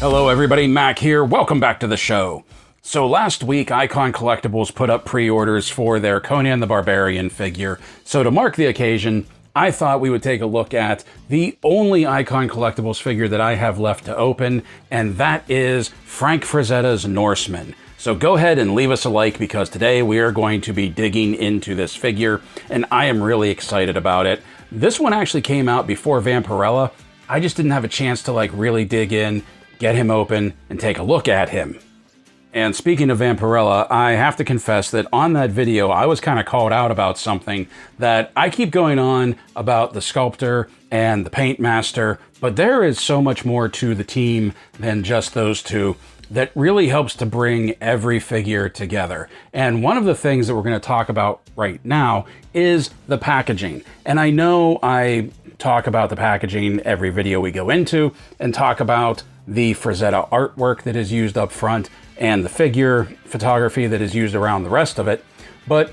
Hello everybody, Mac here. Welcome back to the show. So last week, Icon Collectibles put up pre-orders for their Conan the Barbarian figure. So to mark the occasion, I thought we would take a look at the only Icon Collectibles figure that I have left to open, and that is Frank Frazetta's Norseman. So go ahead and leave us a like because today we are going to be digging into this figure, and I am really excited about it. This one actually came out before Vampirella. I just didn't have a chance to really dig in, get him open, and take a look at him. And speaking of Vampirella, I have to confess that on that video, I was kind of called out about something that I keep going on about the sculptor and the paint master, but there is so much more to the team than just those two that really helps to bring every figure together. And one of the things that we're going to talk about right now is the packaging. And I know I talk about the packaging every video we go into and talk about the Frazetta artwork that is used up front and the figure photography that is used around the rest of it. But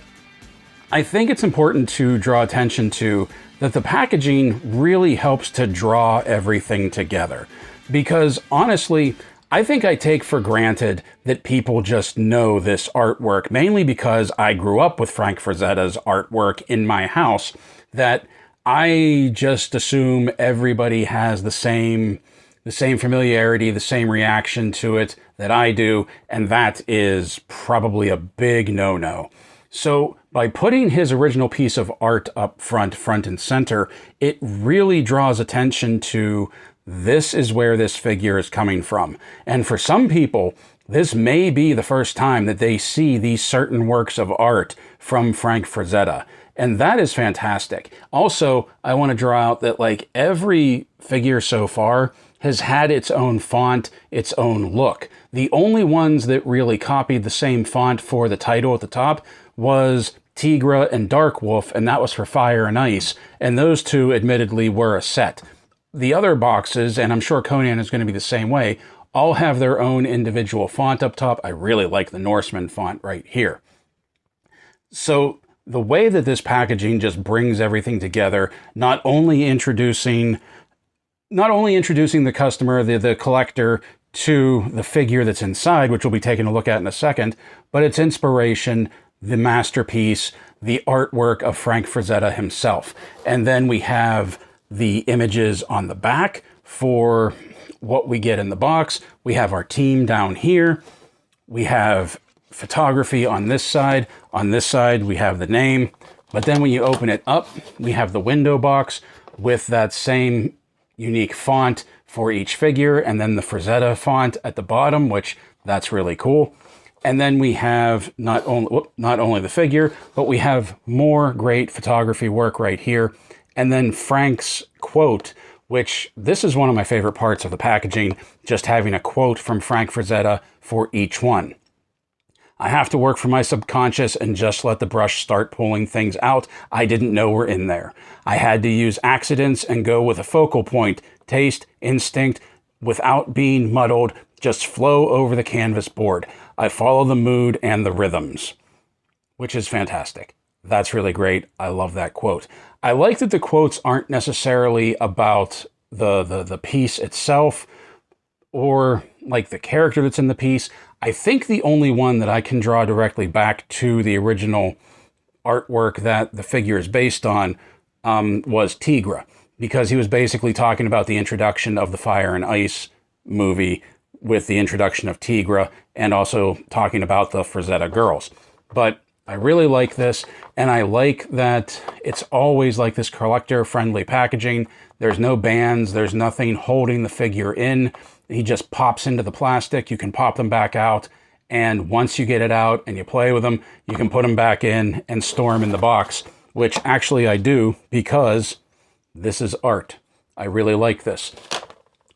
I think it's important to draw attention to that the packaging really helps to draw everything together. Because honestly, I think I take for granted that people just know this artwork, mainly because I grew up with Frank Frazetta's artwork in my house, that I just assume everybody has the same familiarity, the same reaction to it that I do, and that is probably a big no-no. So by putting his original piece of art up front and center, it really draws attention to this is where this figure is coming from. And for some people, this may be the first time that they see these certain works of art from Frank Frazetta. And that is fantastic. Also, I want to draw out that every figure so far has had its own font, its own look. The only ones that really copied the same font for the title at the top was Tigra and Dark Wolf, and that was for Fire and Ice. And those two admittedly were a set. The other boxes, and I'm sure Conan is going to be the same way, all have their own individual font up top. I really like the Norseman font right here. So the way that this packaging just brings everything together, not only introducing the customer, the collector, to the figure that's inside, which we'll be taking a look at in a second, but its inspiration, the masterpiece, the artwork of Frank Frazetta himself. And then we have the images on the back for what we get in the box. We have our team down here. We have photography on this side. On this side, we have the name. But then when you open it up, we have the window box with that same unique font for each figure, and then the Frazetta font at the bottom, which that's really cool. And then we have not only the figure, but we have more great photography work right here. And then Frank's quote, which this is one of my favorite parts of the packaging, just having a quote from Frank Frazetta for each one. I have to work for my subconscious and just let the brush start pulling things out I didn't know were in there. I had to use accidents and go with a focal point, taste, instinct, without being muddled, just flow over the canvas board. I follow the mood and the rhythms, which is fantastic. That's really great. I love that quote. I like that the quotes aren't necessarily about the piece itself or the character that's in the piece. I think the only one that I can draw directly back to the original artwork that the figure is based on was Tigra, because he was basically talking about the introduction of the Fire and Ice movie with the introduction of Tigra, and also talking about the Frazetta girls. But I really like this, and I like that it's always this collector-friendly packaging. There's no bands, there's nothing holding the figure in. He just pops into the plastic. You can pop them back out, and once you get it out and you play with them, you can put them back in and store them in the box, which actually I do because this is art. I really like this.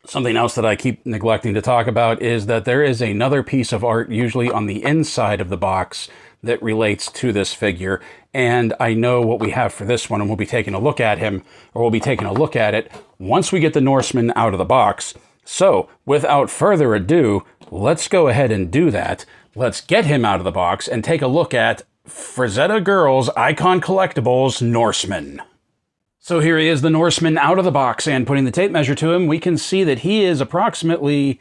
Something else that I keep neglecting to talk about is that there is another piece of art usually on the inside of the box that relates to this figure, and I know what we have for this one, and we'll be taking a look at him, or we'll be taking a look at it once we get the Norseman out of the box. So, without further ado, let's go ahead and do that. Let's get him out of the box and take a look at Frazetta Girls Icon Collectibles Norseman. So here he is, the Norseman, out of the box, and putting the tape measure to him, we can see that he is approximately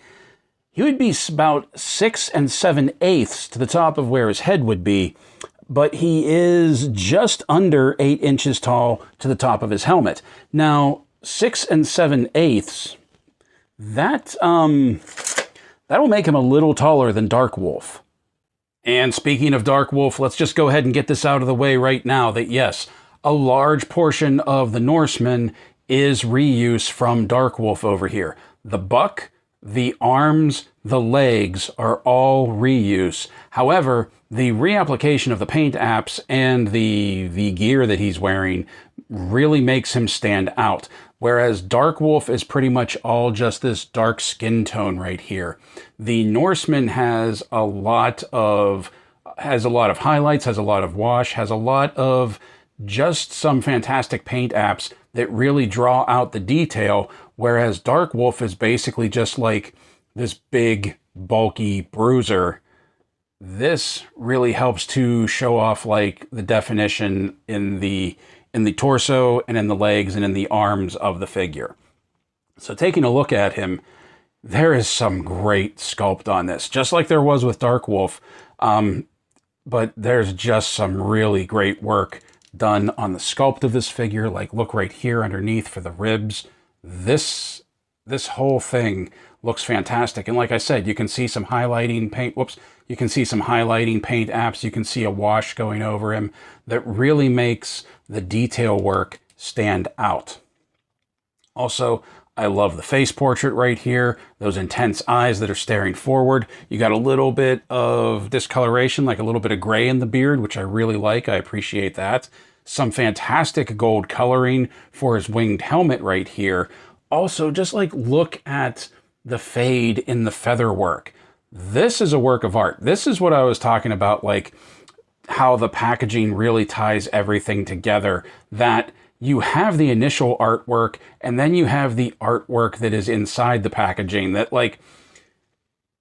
he would be about 6 7/8 to the top of where his head would be, but he is just under 8 inches tall to the top of his helmet. Now, 6 7/8, that'll make him a little taller than Dark Wolf. And speaking of Dark Wolf, let's just go ahead and get this out of the way right now that yes, a large portion of the Norseman is reuse from Dark Wolf over here. The buck, the arms, the legs are all reuse. However, the reapplication of the paint apps and the gear that he's wearing really makes him stand out. Whereas Dark Wolf is pretty much all just this dark skin tone right here. The Norseman has a lot of highlights, has a lot of wash, has a lot of just some fantastic paint apps that really draw out the detail, whereas Dark Wolf is basically just like this big, bulky bruiser. This really helps to show off like the definition in the torso and in the legs and in the arms of the figure. So taking a look at him, there is some great sculpt on this, just like there was with Dark Wolf, but there's just some really great work done on the sculpt of this figure. Like look right here underneath for the ribs. This whole thing looks fantastic. And like I said, you can see some highlighting paint. You can see some highlighting paint apps. You can see a wash going over him that really makes the detail work stand out. Also, I love the face portrait right here. Those intense eyes that are staring forward. You got a little bit of discoloration, like a little bit of gray in the beard, which I really like. I appreciate that. Some fantastic gold coloring for his winged helmet right here. Also, just like look at the fade in the feather work. This is a work of art. This is what I was talking about, like how the packaging really ties everything together, that you have the initial artwork and then you have the artwork that is inside the packaging, that like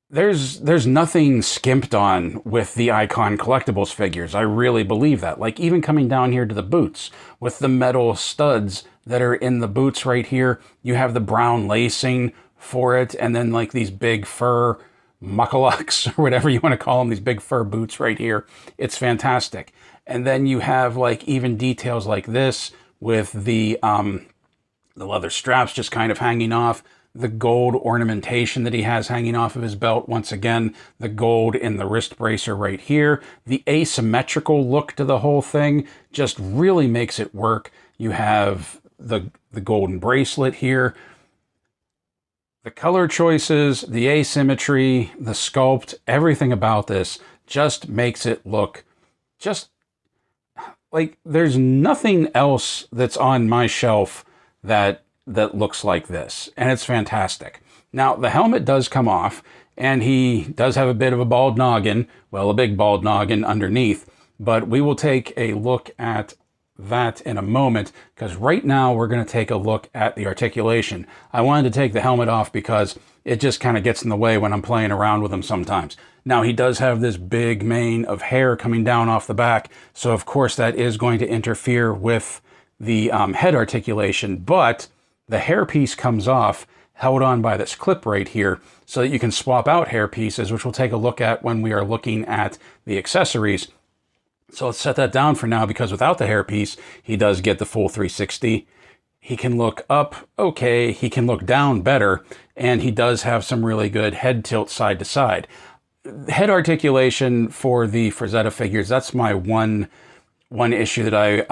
there's nothing skimped on with the Icon Collectibles figures. I really believe that. Like even coming down here to the boots with the metal studs that are in the boots right here, you have the brown lacing for it, and then like these big fur muckalucks or whatever you want to call them, these big fur boots right here. It's fantastic. And then you have like even details like this with the leather straps just kind of hanging off, the gold ornamentation that he has hanging off of his belt. Once again, the gold in the wrist bracer right here. The asymmetrical look to the whole thing just really makes it work. You have the golden bracelet here. The color choices, the asymmetry, the sculpt, everything about this just makes it look just like there's nothing else that's on my shelf that looks like this, and it's fantastic. Now, the helmet does come off, and he does have a bit of a bald noggin, well, a big bald noggin underneath, but we will take a look at that in a moment, because right now we're going to take a look at the articulation. I wanted to take the helmet off because it just kind of gets in the way when I'm playing around with him sometimes. Now, he does have this big mane of hair coming down off the back, so of course that is going to interfere with the head articulation, but the hairpiece comes off, held on by this clip right here, so that you can swap out hair pieces, which we'll take a look at when we are looking at the accessories. So let's set that down for now, because without the hairpiece, he does get the full 360. He can look up okay, he can look down better, and he does have some really good head tilt side to side. Head articulation for the Frazetta figures, that's my one issue that I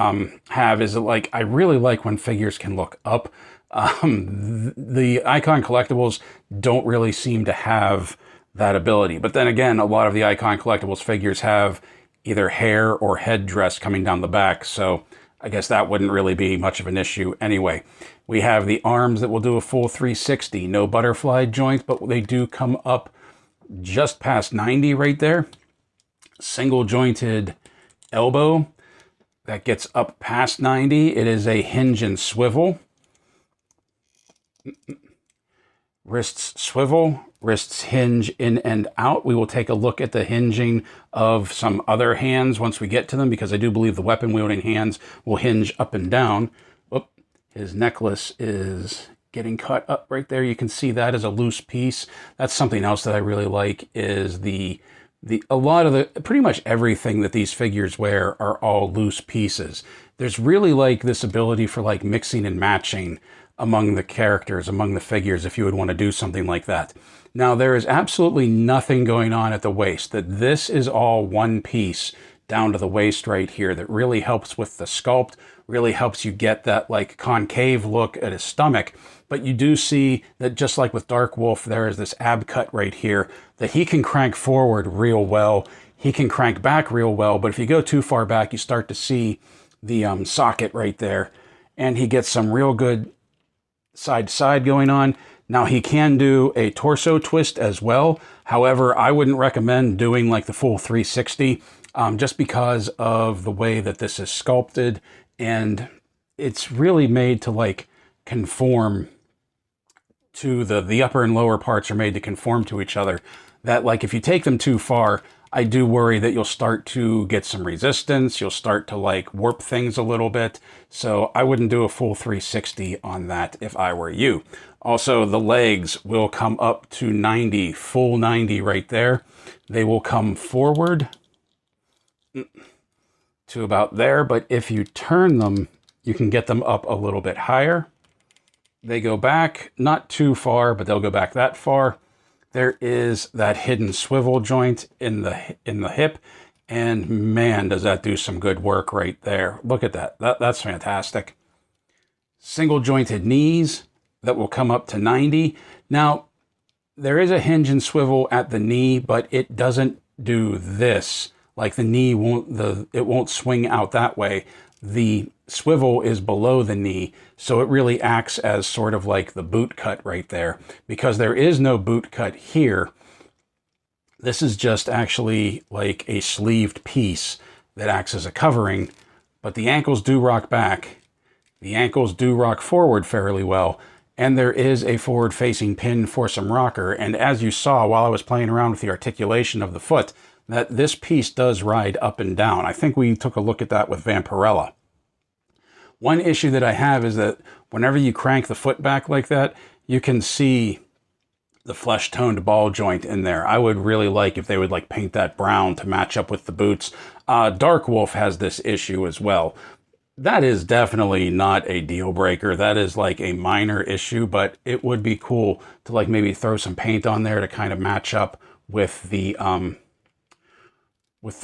have, is that, like, I really like when figures can look up. The Icon Collectibles don't really seem to have that ability. But then again, a lot of the Icon Collectibles figures have either hair or head dress coming down the back, so I guess that wouldn't really be much of an issue anyway. We have the arms that will do a full 360. No butterfly joint, but they do come up just past 90 right there. Single jointed elbow that gets up past 90. It is a hinge and swivel. Wrists swivel, wrists hinge in and out. We will take a look at the hinging of some other hands once we get to them, because I do believe the weapon wielding hands will hinge up and down. Oop, his necklace is getting cut up right there. You can see that as a loose piece. That's something else that I really like, is a lot of the, pretty much everything that these figures wear are all loose pieces. There's really like this ability for like mixing and matching among the characters, among the figures, if you would want to do something like that. Now, there is absolutely nothing going on at the waist. That this is all one piece down to the waist right here that really helps with the sculpt, really helps you get that like concave look at his stomach. But you do see that just like with Dark Wolf, there is this ab cut right here that he can crank forward real well. He can crank back real well, but if you go too far back, you start to see the socket right there. And he gets some real good side to side going on. Now he can do a torso twist as well. However, I wouldn't recommend doing like the full 360 just because of the way that this is sculpted, and it's really made to like conform to the upper and lower parts are made to conform to each other. That like if you take them too far, I do worry that you'll start to get some resistance. You'll start to like warp things a little bit. So I wouldn't do a full 360 on that if I were you. Also, the legs will come up to 90, full 90 right there. They will come forward to about there, but if you turn them, you can get them up a little bit higher. They go back, not too far, but they'll go back that far. There is that hidden swivel joint in the hip, and man, does that do some good work right there. Look at that. That's fantastic. Single jointed knees that will come up to 90. Now, there is a hinge and swivel at the knee, but it doesn't do this. Like the knee it won't swing out that way. The swivel is below the knee, so it really acts as sort of like the boot cut right there. Because there is no boot cut here, this is just actually like a sleeved piece that acts as a covering, but the ankles do rock back. The ankles do rock forward fairly well, and there is a forward-facing pin for some rocker. And as you saw while I was playing around with the articulation of the foot, that this piece does ride up and down. I think we took a look at that with Vampirella. One issue that I have is that whenever you crank the foot back like that, you can see the flesh-toned ball joint in there. I would really like if they would like paint that brown to match up with the boots. Dark Wolf has this issue as well. That is definitely not a deal breaker. That is like a minor issue, but it would be cool to like maybe throw some paint on there to kind of match up with the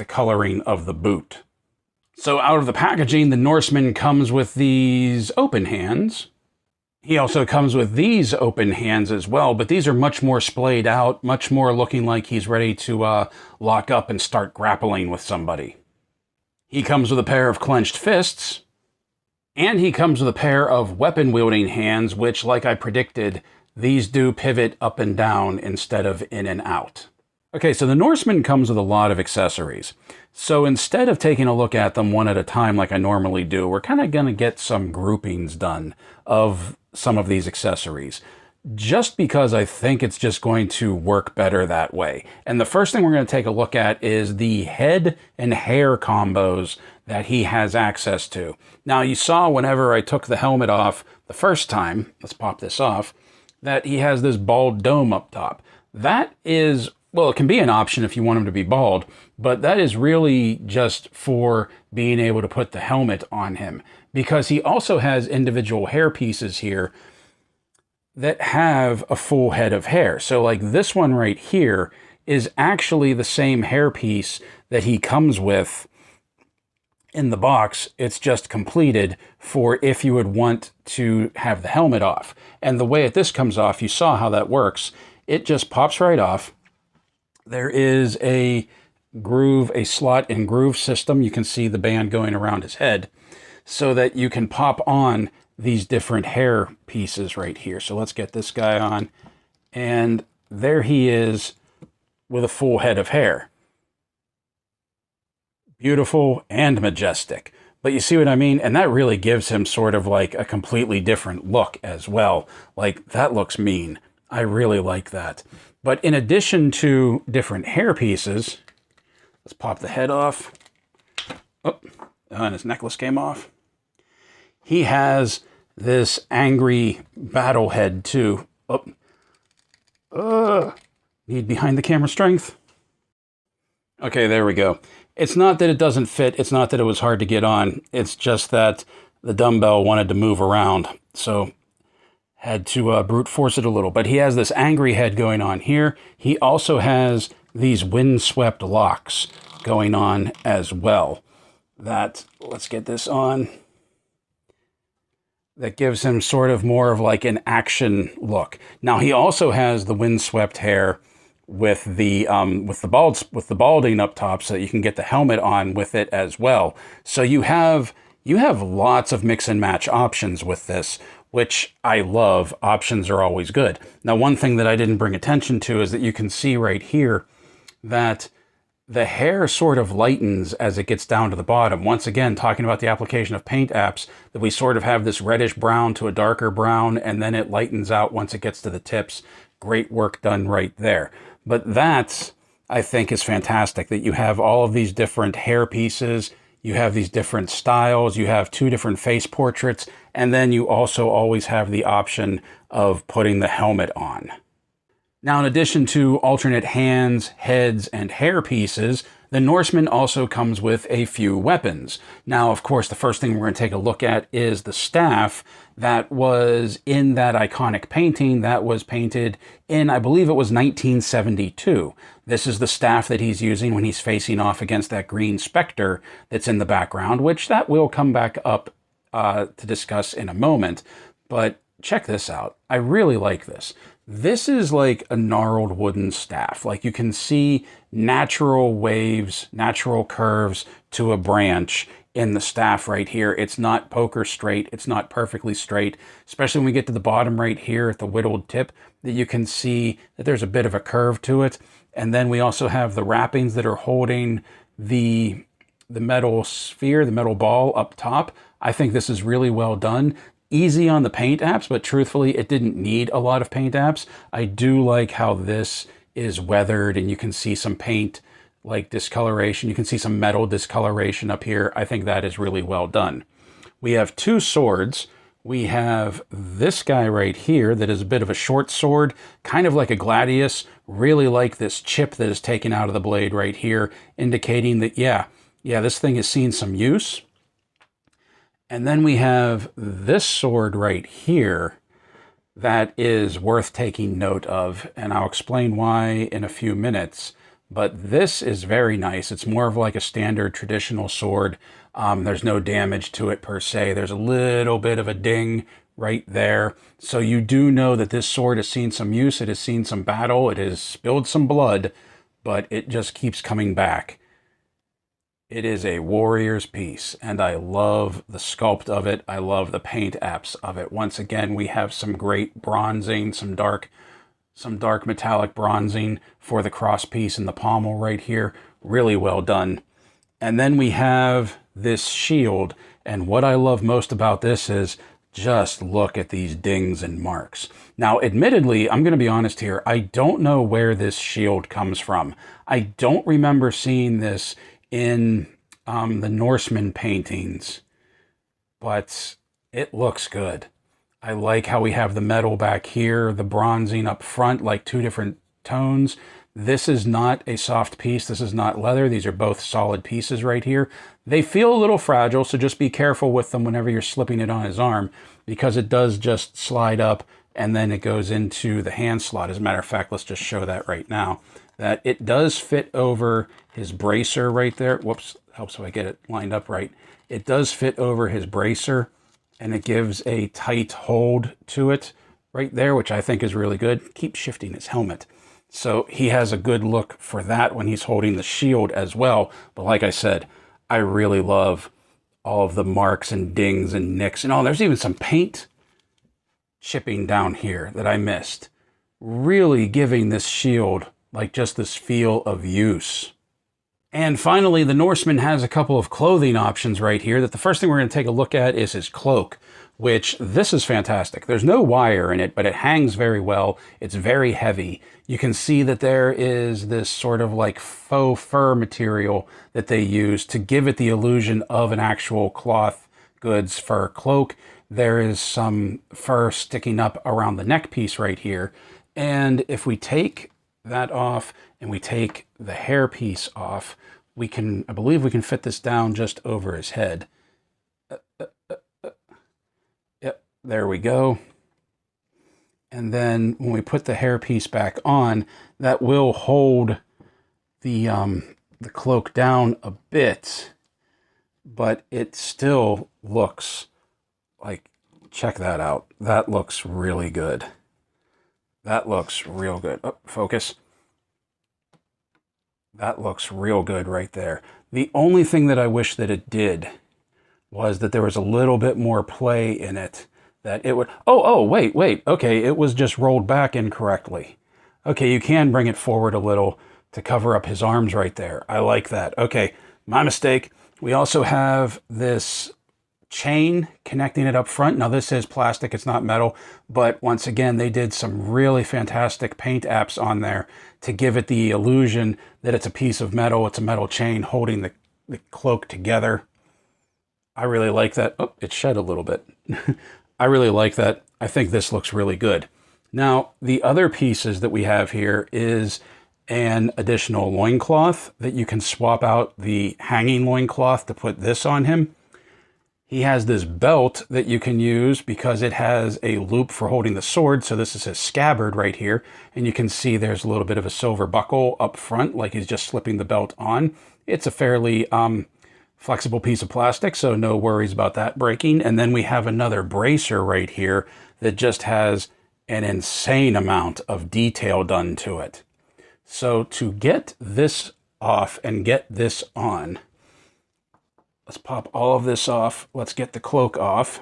coloring of the boot. So out of the packaging, the Norseman comes with these open hands. He also comes with these open hands as well, but these are much more splayed out, much more looking like he's ready to lock up and start grappling with somebody. He comes with a pair of clenched fists, and he comes with a pair of weapon-wielding hands, which, like I predicted, these do pivot up and down instead of in and out. Okay, so the Norseman comes with a lot of accessories. So instead of taking a look at them one at a time like I normally do, we're kind of going to get some groupings done of some of these accessories, just because I think it's just going to work better that way. And the first thing we're going to take a look at is the head and hair combos that he has access to. Now, you saw whenever I took the helmet off the first time, let's pop this off, that he has this bald dome up top. That is, well, it can be an option if you want him to be bald, but that is really just for being able to put the helmet on him, because he also has individual hair pieces here that have a full head of hair. So like this one right here is actually the same hair piece that he comes with in the box. It's just completed for if you would want to have the helmet off. And the way that this comes off, you saw how that works. It just pops right off. There is a groove, a slot and groove system. You can see the band going around his head so that you can pop on these different hair pieces right here. So let's get this guy on. And there he is with a full head of hair. Beautiful and majestic. But you see what I mean? And that really gives him sort of like a completely different look as well. Like, that looks mean. I really like that. But in addition to different hair pieces, let's pop the head off. Oh, and his necklace came off. He has this angry battle head too. Need behind the camera strength. Okay, there we go. It's not that it doesn't fit. It's not that it was hard to get on. It's just that the dumbbell wanted to move around. So had to brute force it a little. But he has this angry head going on here. He also has these windswept locks going on as well. Let's get this on. That gives him sort of more of like an action look. Now he also has the windswept hair with the balding up top, so that you can get the helmet on with it as well. So you have lots of mix and match options with this, which I love. Options are always good. Now, one thing that I didn't bring attention to is that you can see right here that the hair sort of lightens as it gets down to the bottom. Once again, talking about the application of paint apps, that we sort of have this reddish brown to a darker brown, and then it lightens out once it gets to the tips. Great work done right there. But that, I think, is fantastic, that you have all of these different hair pieces, you have these different styles, you have 2 different face portraits, and then you also always have the option of putting the helmet on. Now, in addition to alternate hands, heads, and hair pieces, the Norseman also comes with a few weapons. Now, of course, the first thing we're going to take a look at is the staff that was in that iconic painting that was painted in, I believe it was 1972. This is the staff that he's using when he's facing off against that green specter that's in the background, which that will come back up to discuss in a moment. But check this out. I really like this. This is like a gnarled wooden staff. Like, you can see natural waves, natural curves to a branch in the staff right here. It's not poker straight. It's not perfectly straight, especially when we get to the bottom right here at the whittled tip, that you can see that there's a bit of a curve to it. And then we also have the wrappings that are holding the metal sphere, the metal ball up top. I think this is really well done. Easy on the paint apps, but truthfully, it didn't need a lot of paint apps. I do like how this is weathered, and you can see some paint like discoloration. You can see some metal discoloration up here. I think that is really well done. We have 2 swords. We have this guy right here that is a bit of a short sword, kind of like a gladius. Really like this chip that is taken out of the blade right here, indicating that, yeah, this thing has seen some use. And then we have this sword right here that is worth taking note of, and I'll explain why in a few minutes. But this is very nice. It's more of like a standard traditional sword. There's no damage to it per se. There's a little bit of a ding right there. So you do know that this sword has seen some use. It has seen some battle. It has spilled some blood, but it just keeps coming back. It is a warrior's piece, and I love the sculpt of it. I love the paint apps of it. Once again, we have some great bronzing, some dark metallic bronzing for the cross piece and the pommel right here. Really well done. And then we have this shield, and what I love most about this is just look at these dings and marks. Now, admittedly, I'm going to be honest here, I don't know where this shield comes from. I don't remember seeing this in the Norseman paintings, but it looks good. I like how we have the metal back here, the bronzing up front, like 2 different tones. This is not a soft piece. This is not leather. These are both solid pieces right here. They feel a little fragile, so just be careful with them whenever you're slipping it on his arm, because it does just slide up and then it goes into the hand slot. As a matter of fact, let's just show that right now, that it does fit over his bracer right there. Whoops, helps if I get it lined up right. It does fit over his bracer, and it gives a tight hold to it right there, which I think is really good. Keep shifting his helmet. So he has a good look for that when he's holding the shield as well. But like I said, I really love all of the marks and dings and nicks. And oh, there's even some paint chipping down here that I missed. Really giving this shield like just this feel of use. And finally, the Norseman has a couple of clothing options right here. That the first thing we're going to take a look at is his cloak, which this is fantastic. There's no wire in it, but it hangs very well. It's very heavy. You can see that there is this sort of like faux fur material that they use to give it the illusion of an actual cloth goods fur cloak. there is some fur sticking up around the neck piece right here. And if we take that off and we take the hair piece off, we can, I believe we can fit this down just over his head. Yep, there we go. And then when we put the hair piece back on, that will hold the cloak down a bit, but it still looks like, check that out. That looks really good. That looks real good. Oh, focus. That looks real good right there. The only thing that I wish that it did was that there was a little bit more play in it. That it would, wait. Okay, it was just rolled back incorrectly. Okay, you can bring it forward a little to cover up his arms right there. I like that. Okay, my mistake. We also have this chain connecting it up front. Now this is plastic, it's not metal, but once again, they did some really fantastic paint apps on there to give it the illusion that it's a piece of metal. It's a metal chain holding the cloak together. I really like that. Oh, it shed a little bit. I really like that. I think this looks really good. Now, the other pieces that we have here is an additional loincloth that you can swap out the hanging loincloth to put this on him. He has this belt that you can use because it has a loop for holding the sword. So this is his scabbard right here. And you can see there's a little bit of a silver buckle up front, like he's just slipping the belt on. It's a fairly flexible piece of plastic, so no worries about that breaking. And then we have another bracer right here that just has an insane amount of detail done to it. So to get this off and get this on, let's pop all of this off. Let's get the cloak off.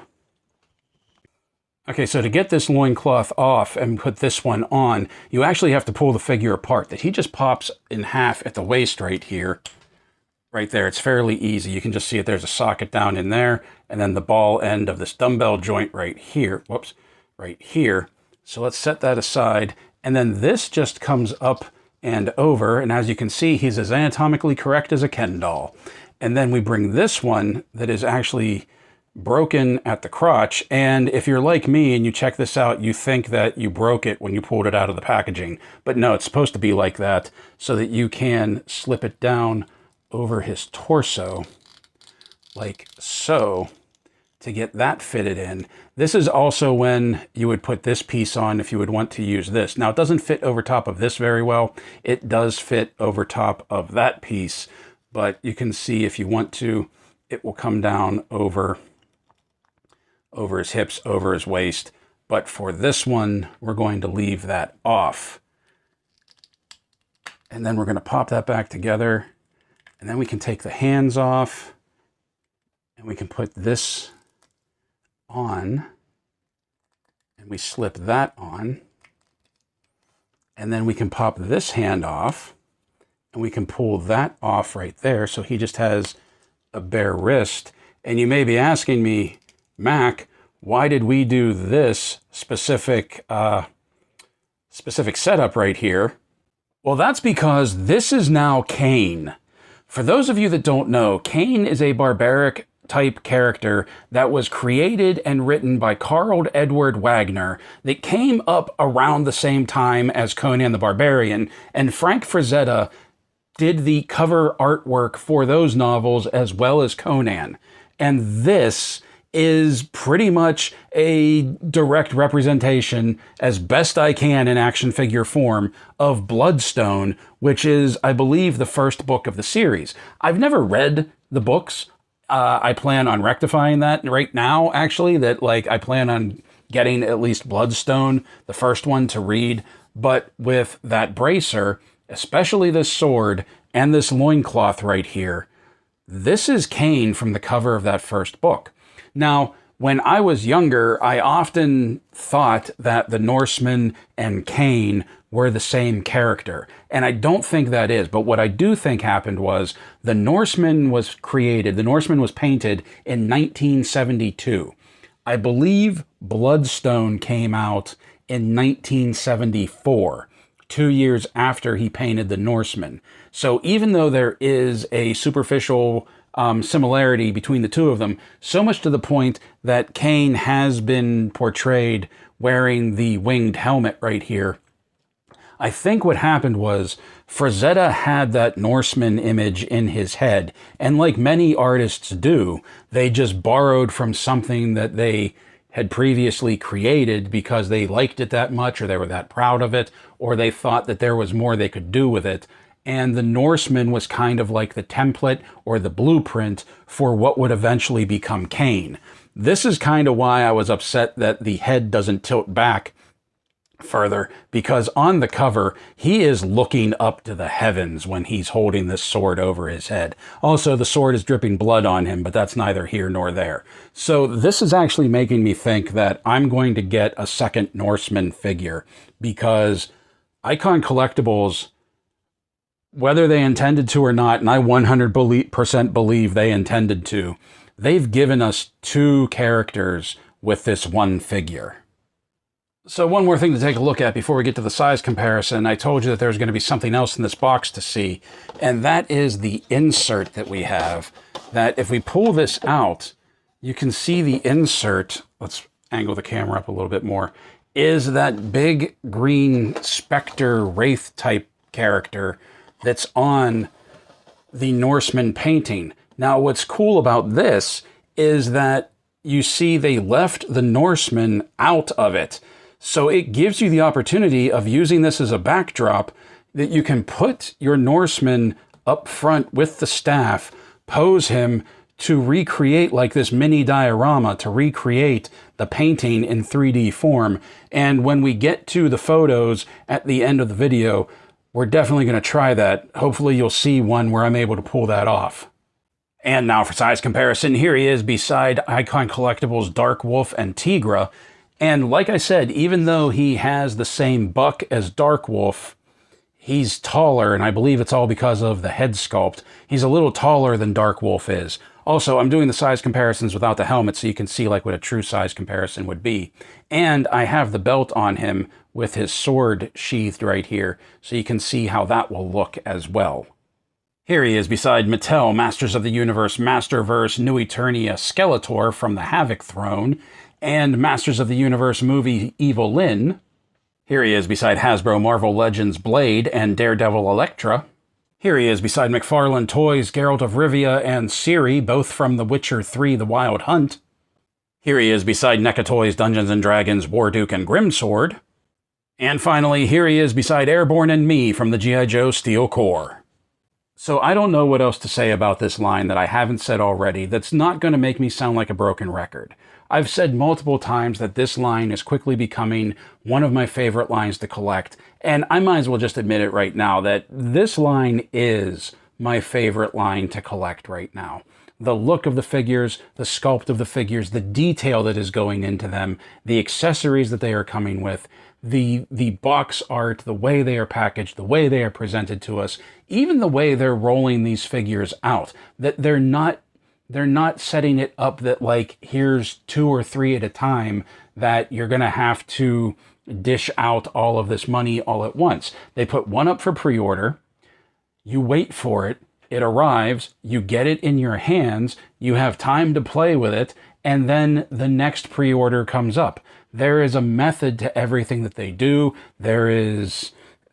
Okay, so to get this loincloth off and put this one on, you actually have to pull the figure apart. That he just pops in half at the waist right here. Right there, it's fairly easy. You can just see it, there's a socket down in there, and then the ball end of this dumbbell joint right here. Whoops, right here. So let's set that aside. And then this just comes up and over, and as you can see, he's as anatomically correct as a Ken doll. And then we bring this one that is actually broken at the crotch, and if you're like me and you check this out, you think that you broke it when you pulled it out of the packaging. But no, it's supposed to be like that so that you can slip it down over his torso, like so, to get that fitted in. This is also when you would put this piece on if you would want to use this. Now, it doesn't fit over top of this very well. It does fit over top of that piece, but you can see if you want to, it will come down over his hips, over his waist. But for this one, we're going to leave that off. And then we're going to pop that back together. And then we can take the hands off and we can put this on and we slip that on. And then we can pop this hand off and we can pull that off right there. So he just has a bare wrist. And you may be asking me, Mac, why did we do this specific setup right here? Well, that's because this is now Kane. For those of you that don't know, Kane is a barbaric type character that was created and written by Carl Edward Wagner that came up around the same time as Conan the Barbarian, and Frank Frazetta did the cover artwork for those novels as well as Conan. And this is pretty much a direct representation, as best I can in action figure form, of Bloodstone, which is, I believe, the first book of the series. I've never read the books. I plan on rectifying that right now, actually, that like I plan on getting at least Bloodstone, the first one, to read. But with that bracer, especially this sword and this loincloth right here, this is Kane from the cover of that first book. Now, when I was younger, I often thought that the Norseman and Kane were the same character. And I don't think that is. But what I do think happened was the Norseman was created, the Norseman was painted in 1972. I believe Bloodstone came out in 1974, 2 years after he painted the Norseman. So even though there is a superficial similarity between the two of them, so much to the point that Kane has been portrayed wearing the winged helmet right here. I think what happened was Frazetta had that Norseman image in his head, and like many artists do, they just borrowed from something that they had previously created because they liked it that much, or they were that proud of it, or they thought that there was more they could do with it. And the Norseman was kind of like the template or the blueprint for what would eventually become Kane. This is kind of why I was upset that the head doesn't tilt back further, because on the cover he is looking up to the heavens when he's holding this sword over his head. Also, the sword is dripping blood on him, but that's neither here nor there. So this is actually making me think that I'm going to get a second Norseman figure, because Icon Collectibles, whether they intended to or not, and I 100% believe they intended to, they've given us two characters with this one figure. So one more thing to take a look at before we get to the size comparison. I told you that there's going to be something else in this box to see, and that is the insert that we have. That if we pull this out, you can see the insert, let's angle the camera up a little bit more, is that big green Spectre Wraith type character that's on the Norseman painting. Now what's cool about this is that you see they left the Norseman out of it. So it gives you the opportunity of using this as a backdrop, that you can put your Norseman up front with the staff, pose him to recreate like this mini diorama, to recreate the painting in 3D form. And when we get to the photos at the end of the video, we're definitely going to try that. Hopefully you'll see one where I'm able to pull that off. And now for size comparison, here he is beside Icon Collectibles Dark Wolf and Tigra. And like I said, even though he has the same buck as Dark Wolf, he's taller, and I believe it's all because of the head sculpt. He's a little taller than Dark Wolf is. Also, I'm doing the size comparisons without the helmet so you can see like what a true size comparison would be. And I have the belt on him with his sword sheathed right here, so you can see how that will look as well. Here he is beside Mattel Masters of the Universe Masterverse New Eternia Skeletor from the Havoc Throne, and Masters of the Universe movie Evil Lyn. Here he is beside Hasbro Marvel Legends Blade and Daredevil Elektra. Here he is beside McFarlane Toys Geralt of Rivia and Ciri, both from The Witcher 3 The Wild Hunt. Here he is beside NECA Toys Dungeons & Dragons Warduke and Grimsword. And finally, here he is beside Airborne and Me from the G.I. Joe Steel Corps. So I don't know what else to say about this line that I haven't said already that's not going to make me sound like a broken record. I've said multiple times that this line is quickly becoming one of my favorite lines to collect, and I might as well just admit it right now that this line is my favorite line to collect right now. The look of the figures, the sculpt of the figures, the detail that is going into them, the accessories that they are coming with, the box art, the way they are packaged, the way they are presented to us, even the way they're rolling these figures out, that they're not setting it up that like, here's 2 or 3 at a time, that you're going to have to dish out all of this money all at once. They put one up for pre-order, you wait for it, it arrives, you get it in your hands, you have time to play with it, and then the next pre-order comes up. There is a method to everything that they do.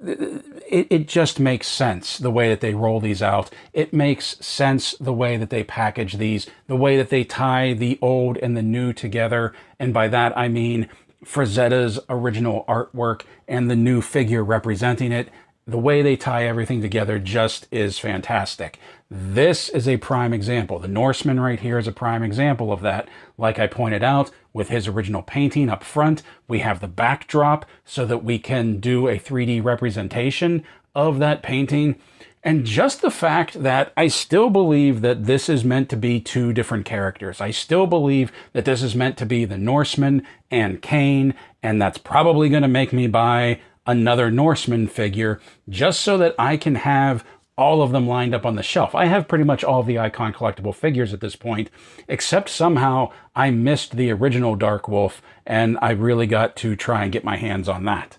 It just makes sense the way that they roll these out. It makes sense the way that they package these, the way that they tie the old and the new together. And by that, I mean Frazetta's original artwork and the new figure representing it. The way they tie everything together just is fantastic. This is a prime example. The Norseman right here is a prime example of that. Like I pointed out, with his original painting up front, we have the backdrop so that we can do a 3D representation of that painting. And just the fact that I still believe that this is meant to be 2 different characters. I still believe that this is meant to be the Norseman and Kane, and that's probably going to make me buy another Norseman figure just so that I can have all of them lined up on the shelf. I have pretty much all of the Icon Collectible figures at this point, except somehow I missed the original Dark Wolf, and I really got to try and get my hands on that.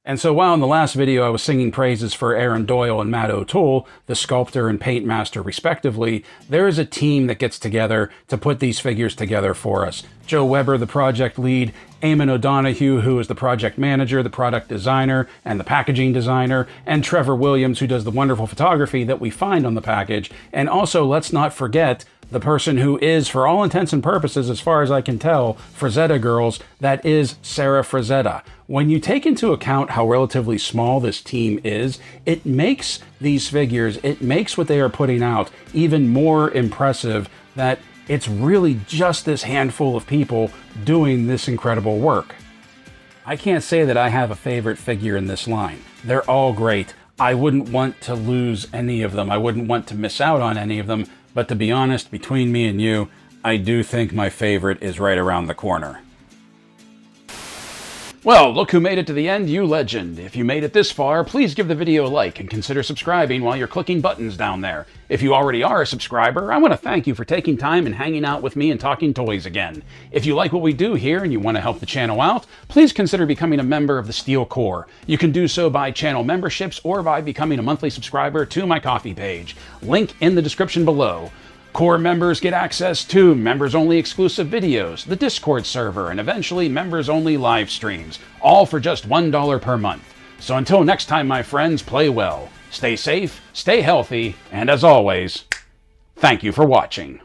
And so while in the last video I was singing praises for Aaron Doyle and Matt O'Toole, the sculptor and paint master respectively, there is a team that gets together to put these figures together for us. Joe Weber, the project lead, Eamon O'Donoghue, who is the project manager, the product designer, and the packaging designer, and Trevor Williams, who does the wonderful photography that we find on the package. And also, let's not forget the person who is, for all intents and purposes, as far as I can tell, Frazetta girls, that is Sarah Frazetta. When you take into account how relatively small this team is, it makes these figures, it makes what they are putting out even more impressive, that it's really just this handful of people doing this incredible work. I can't say that I have a favorite figure in this line. They're all great. I wouldn't want to lose any of them. I wouldn't want to miss out on any of them. But to be honest, between me and you, I do think my favorite is right around the corner. Well, look who made it to the end, you legend. If you made it this far, please give the video a like and consider subscribing while you're clicking buttons down there. If you already are a subscriber, I want to thank you for taking time and hanging out with me and talking toys again. If you like what we do here and you want to help the channel out, please consider becoming a member of the Steel Core. You can do so by channel memberships or by becoming a monthly subscriber to my Ko-fi page. Link in the description below. Core members get access to members-only exclusive videos, the Discord server, and eventually members-only live streams, all for just $1 per month. So until next time, my friends, play well, stay safe, stay healthy, and as always, thank you for watching.